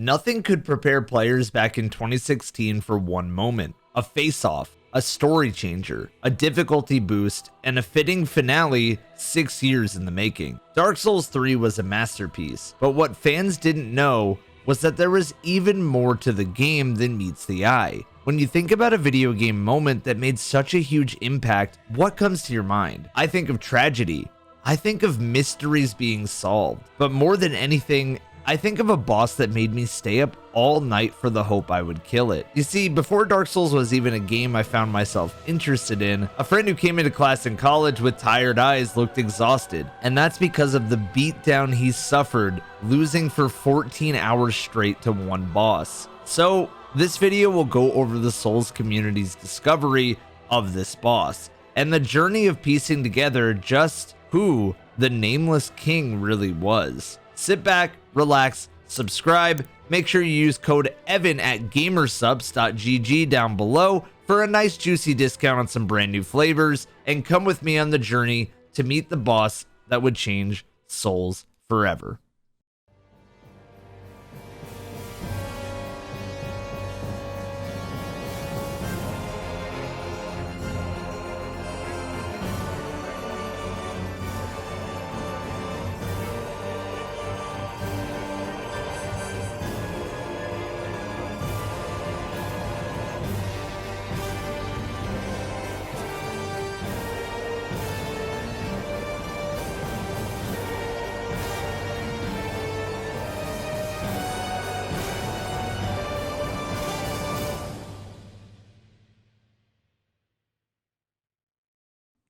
Nothing could prepare players back in 2016 for one moment: a face-off, a story changer, a difficulty boost, and a fitting finale 6 years in the making. Dark Souls 3 was a masterpiece, but what fans didn't know was that there was even more to the game than meets the eye. When you think about a video game moment that made such a huge impact, what comes to your mind? I think of tragedy. I think of mysteries being solved. But more than anything, I think of a boss that made me stay up all night for the hope I would kill it. You see, before Dark Souls was even a game I found myself interested in, a friend who came into class in college with tired eyes looked exhausted. And that's because of the beatdown he suffered, losing for 14 hours straight to one boss. So, this video will go over the Souls community's discovery of this boss, and the journey of piecing together just who the Nameless King really was. Sit back, relax, subscribe, make sure you use code EVAN at gamersubs.gg down below for a nice juicy discount on some brand new flavors, and come with me on the journey to meet the boss that would change Souls forever.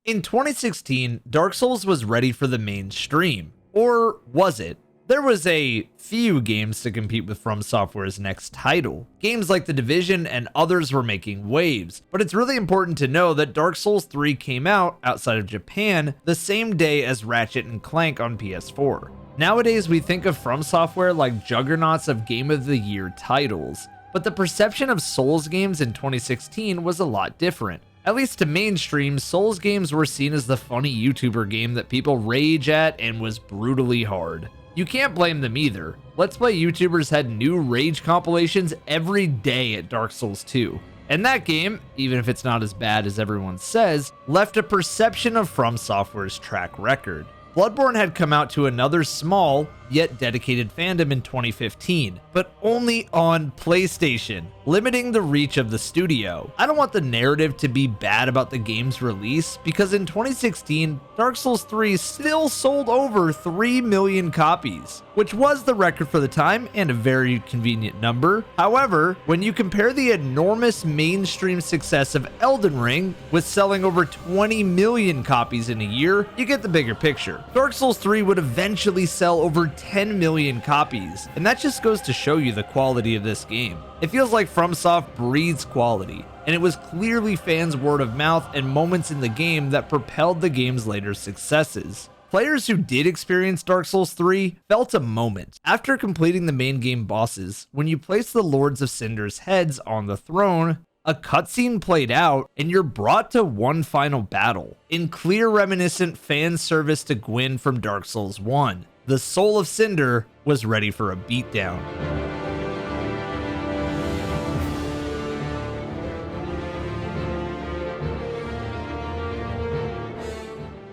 In 2016, Dark Souls was ready for the mainstream. Or was it? There was a few games to compete with From Software's next title. Games like The Division and others were making waves, but it's really important to know that Dark Souls 3 came out, outside of Japan, the same day as Ratchet and Clank on PS4. Nowadays, we think of From Software like juggernauts of Game of the Year titles, but the perception of Souls games in 2016 was a lot different. At least to mainstream, Souls games were seen as the funny YouTuber game that people rage at and was brutally hard. You can't blame them either. Let's Play YouTubers had new rage compilations every day at Dark Souls 2. And that game, even if it's not as bad as everyone says, left a perception of From Software's track record. Bloodborne had come out to another small, yet dedicated fandom in 2015, but only on PlayStation, limiting the reach of the studio. I don't want the narrative to be bad about the game's release, because in 2016, Dark Souls 3 still sold over 3 million copies, which was the record for the time and a very convenient number. However, when you compare the enormous mainstream success of Elden Ring with selling over 20 million copies in a year, you get the bigger picture. Dark Souls 3 would eventually sell over 10 million copies, and that just goes to show you the quality of this game. It feels like FromSoft breeds quality, and it was clearly fans' word of mouth and moments in the game that propelled the game's later successes. Players who did experience Dark Souls 3 felt a moment. After completing the main game bosses, when you place the Lords of Cinder's heads on the throne, a cutscene played out, and you're brought to one final battle. In clear reminiscent fan service to Gwyn from Dark Souls 1, the Soul of Cinder was ready for a beatdown.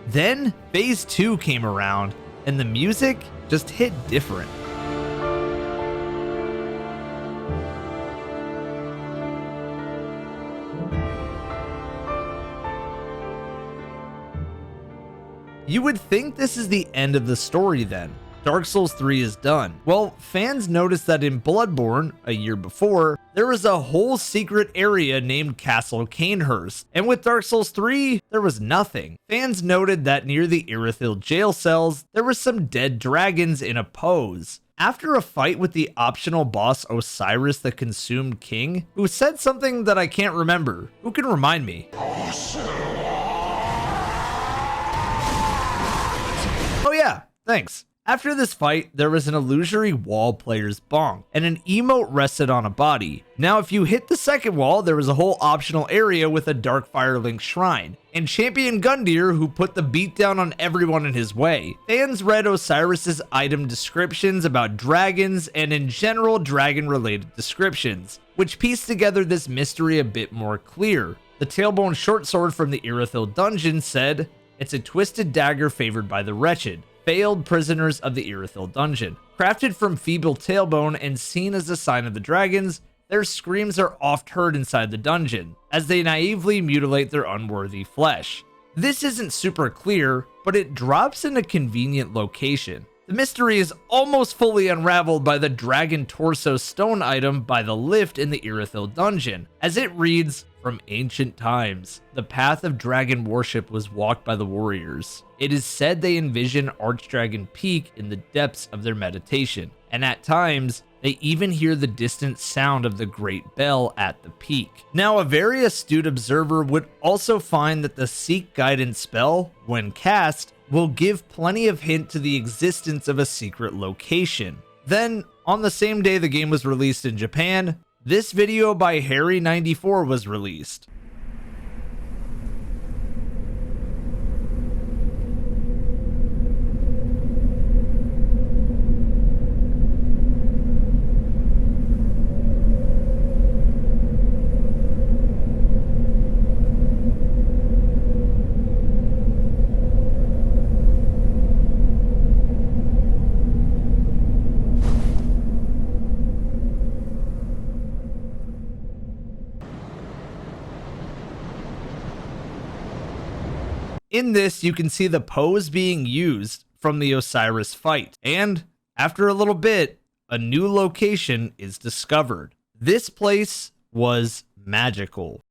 Then, Phase 2 came around, and the music just hit different. You would think this is the end of the story then. Dark Souls 3 is done. Well, fans noticed that in Bloodborne, a year before, there was a whole secret area named Castle Cainhurst, and with Dark Souls 3, there was nothing. Fans noted that near the Irithyll jail cells, there were some dead dragons in a pose. After a fight with the optional boss Ocerios the Consumed King, who said something that I can't remember. Who can remind me? Oh yeah, thanks. After this fight, there was an illusory wall player's bonk, and an emote rested on a body. Now if you hit the second wall, there was a whole optional area with a Dark Firelink shrine. and Champion Gundyr, who put the beat down on everyone in his way. Fans read Ocerios' item descriptions about dragons and in general dragon-related descriptions, which pieced together this mystery a bit more clear. The tailbone short sword from the Irithyll dungeon said, "It's a twisted dagger favored by the wretched, failed prisoners of the Irithyll dungeon. Crafted from feeble tailbone and seen as a sign of the dragons, their screams are oft heard inside the dungeon, as they naively mutilate their unworthy flesh." This isn't super clear, but it drops in a convenient location. The mystery is almost fully unraveled by the dragon torso stone item by the lift in the Irithyll dungeon, as it reads, "From ancient times, the path of dragon worship was walked by the warriors. It is said they envision Archdragon Peak in the depths of their meditation, and at times, they even hear the distant sound of the great bell at the peak." Now, a very astute observer would also find that the Seek Guidance spell, when cast, will give plenty of hint to the existence of a secret location. Then, on the same day the game was released in Japan, this video by Harry94 was released. In this, you can see the pose being used from the Ocerios fight, and after a little bit, a new location is discovered. This place was magical.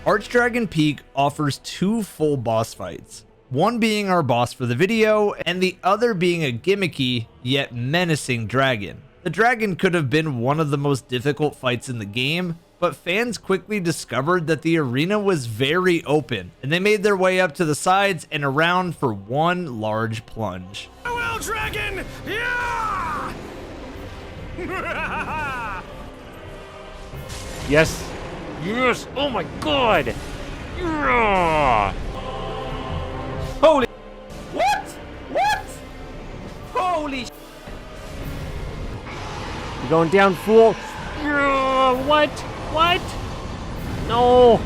Archdragon Peak offers 2 full boss fights. One being our boss for the video, and the other being a gimmicky, yet menacing dragon. The dragon could have been one of the most difficult fights in the game, but fans quickly discovered that the arena was very open, and they made their way up to the sides and around for one large plunge. Farewell, dragon! Yeah! Yes. Yes. Oh my god. Yeah. Holy. What? What? Holy sh**. You're going down, fool. Yeah. What? What? No.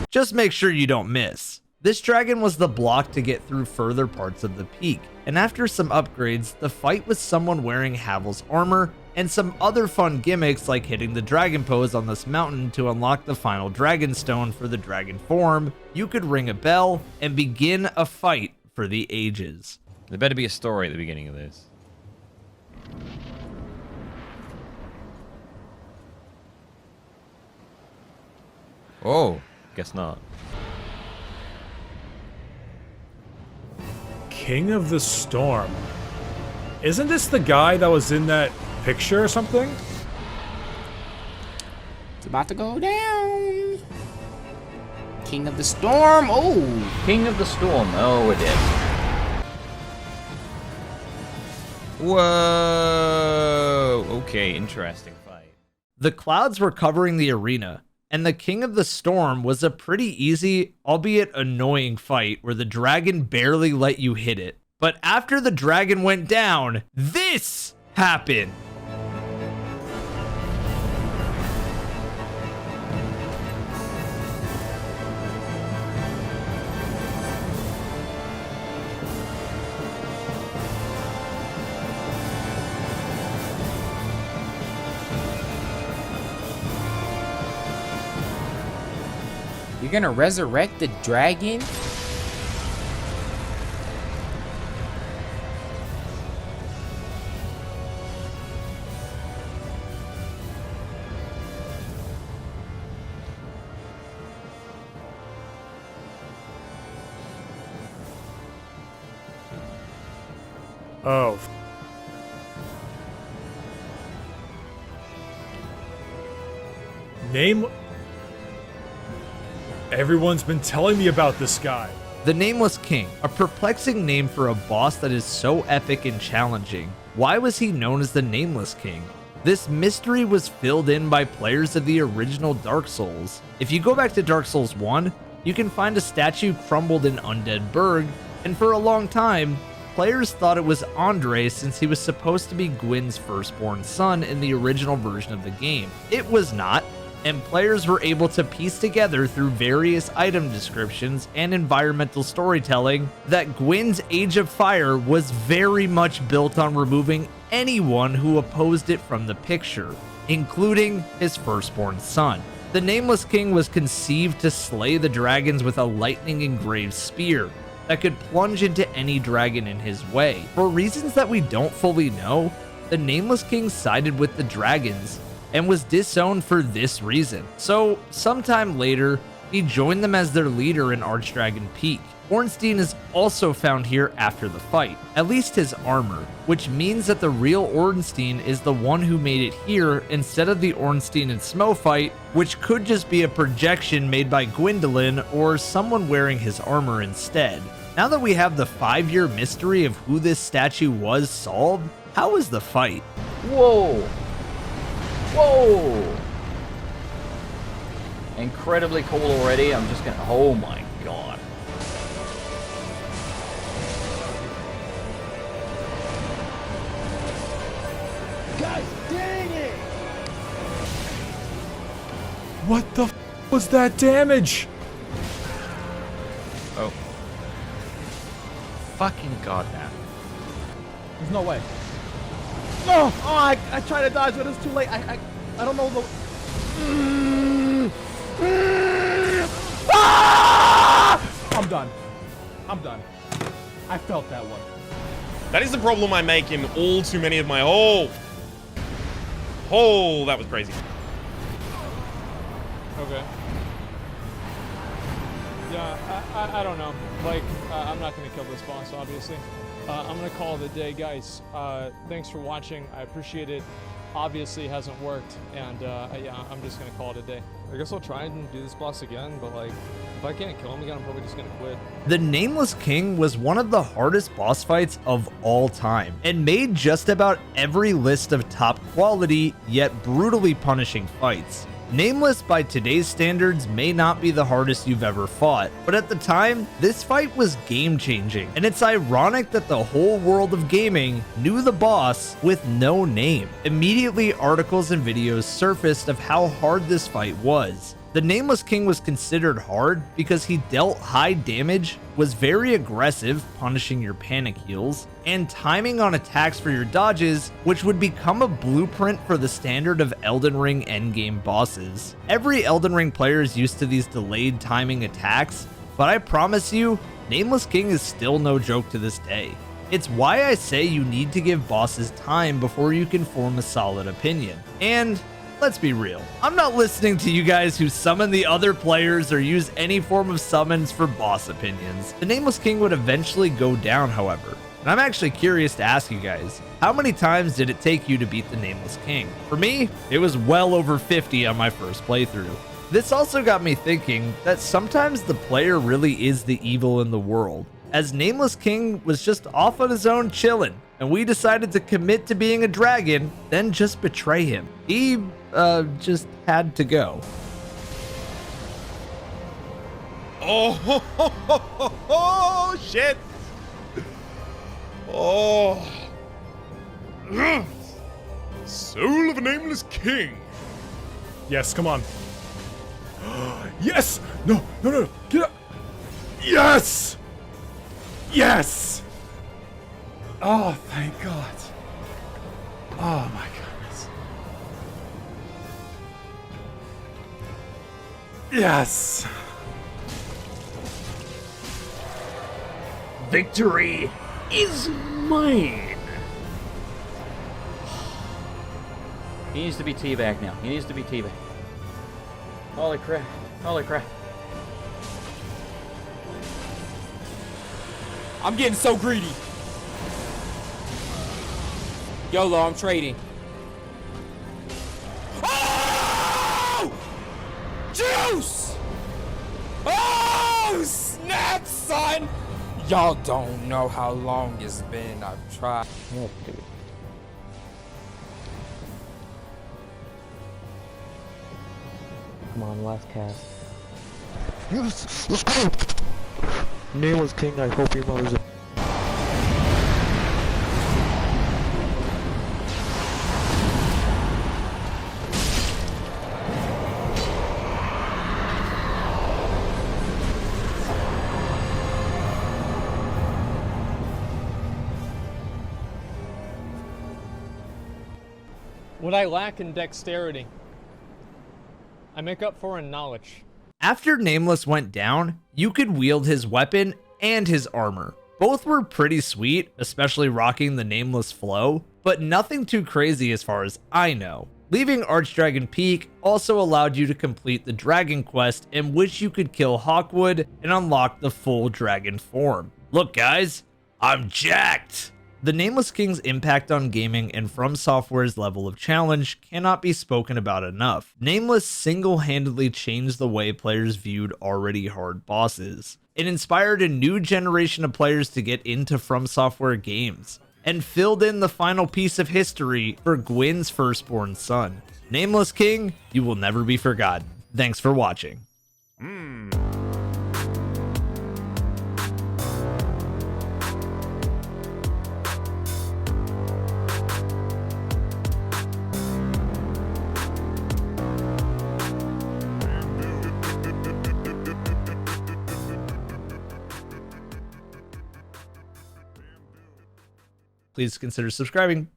Just make sure you don't miss. This dragon was the block to get through further parts of the peak, and after some upgrades, the fight was someone wearing Havel's armor, and some other fun gimmicks like hitting the dragon pose on this mountain to unlock the final dragon stone for the dragon form. You could ring a bell and begin a fight for the ages. There better be a story at the beginning of this. Oh, guess not. King of the Storm. Isn't this the guy that was in that picture or something? It's about to go down. King of the Storm. Oh. King of the Storm. Oh, it is. Whoa. Okay, interesting fight. The clouds were covering the arena, and the King of the Storm was a pretty easy, albeit annoying fight where the dragon barely let you hit it. But after the dragon went down, this happened. You're gonna resurrect the dragon? Oh. Name... Everyone's been telling me about this guy. The Nameless King, a perplexing name for a boss that is so epic and challenging. Why was he known as the Nameless King? This mystery was filled in by players of the original Dark Souls. If you go back to Dark Souls 1, you can find a statue crumbled in Undead Burg, and for a long time, players thought it was Andre since he was supposed to be Gwyn's firstborn son in the original version of the game. It was not, and players were able to piece together through various item descriptions and environmental storytelling that Gwyn's Age of Fire was very much built on removing anyone who opposed it from the picture, including his firstborn son. The Nameless King was conceived to slay the dragons with a lightning engraved spear that could plunge into any dragon in his way. For reasons that we don't fully know, the Nameless King sided with the dragons and was disowned for this reason. So, sometime later, he joined them as their leader in Archdragon Peak. Ornstein is also found here after the fight, at least his armor, which means that the real Ornstein is the one who made it here instead of the Ornstein in Smo fight, which could just be a projection made by Gwendolyn or someone wearing his armor instead. Now that we have the 5-year mystery of who this statue was solved, how was the fight? Whoa! Whoa! Incredibly cool already. I'm just gonna. Oh my god. Guys, dang it! What the was that damage? Oh. Fucking goddamn. There's no way. No! Oh, I tried to dodge, but it's too late. I don't know the... Ah! I'm done. I'm done. I felt that one. That is the problem I make in all too many of my... Oh, that was crazy. Okay. Yeah, I don't know. Like, I'm not gonna kill this boss, obviously. I'm gonna call it a day, guys. Thanks for watching. I appreciate it. Obviously, it hasn't worked, and yeah, I'm just gonna call it a day. I guess I'll try and do this boss again, but like, if I can't kill him again, I'm probably just gonna quit. The Nameless King was one of the hardest boss fights of all time, and made just about every list of top quality, yet brutally punishing fights. Nameless by today's standards may not be the hardest you've ever fought, but at the time, this fight was game-changing, and it's ironic that the whole world of gaming knew the boss with no name. Immediately, articles and videos surfaced of how hard this fight was. The Nameless King was considered hard because he dealt high damage, was very aggressive, punishing your panic heals, and timing on attacks for your dodges, which would become a blueprint for the standard of Elden Ring endgame bosses. Every Elden Ring player is used to these delayed timing attacks, but I promise you, Nameless King is still no joke to this day. It's why I say you need to give bosses time before you can form a solid opinion. And let's be real, I'm not listening to you guys who summon the other players or use any form of summons for boss opinions. The Nameless King would eventually go down, however, and I'm actually curious to ask you guys, how many times did it take you to beat the Nameless King? For me, it was well over 50 on my first playthrough. This also got me thinking that sometimes the player really is the evil in the world, as Nameless King was just off on his own chillin', and we decided to commit to being a dragon, then just betray him. He, just had to go. Oh, shit. Oh. Soul of a Nameless King. Yes, come on. Yes! No, no, no, get up! Yes! Yes! Oh, thank God. Oh my goodness. Yes! Victory is mine. He needs to be teabagged now. He needs to be teabagged. Holy crap. Holy crap. I'm getting so greedy. YOLO, I'm trading. Oh! Juice! Oh! Oh, snap, son! Y'all don't know how long it's been. I've tried. Oh, dude. Come on, last cast. Yes, let's go! Nameless King, I hope your mother's a... What I lack in dexterity, I make up for in knowledge. After Nameless went down, you could wield his weapon and his armor. Both were pretty sweet, especially rocking the Nameless flow, but nothing too crazy as far as I know. Leaving Archdragon Peak also allowed you to complete the dragon quest in which you could kill Hawkwood and unlock the full dragon form. Look guys, I'm jacked! The Nameless King's impact on gaming and From Software's level of challenge cannot be spoken about enough. Nameless single-handedly changed the way players viewed already hard bosses. It inspired a new generation of players to get into From Software games, and filled in the final piece of history for Gwyn's firstborn son. Nameless King, you will never be forgotten. Thanks for watching. Please consider subscribing.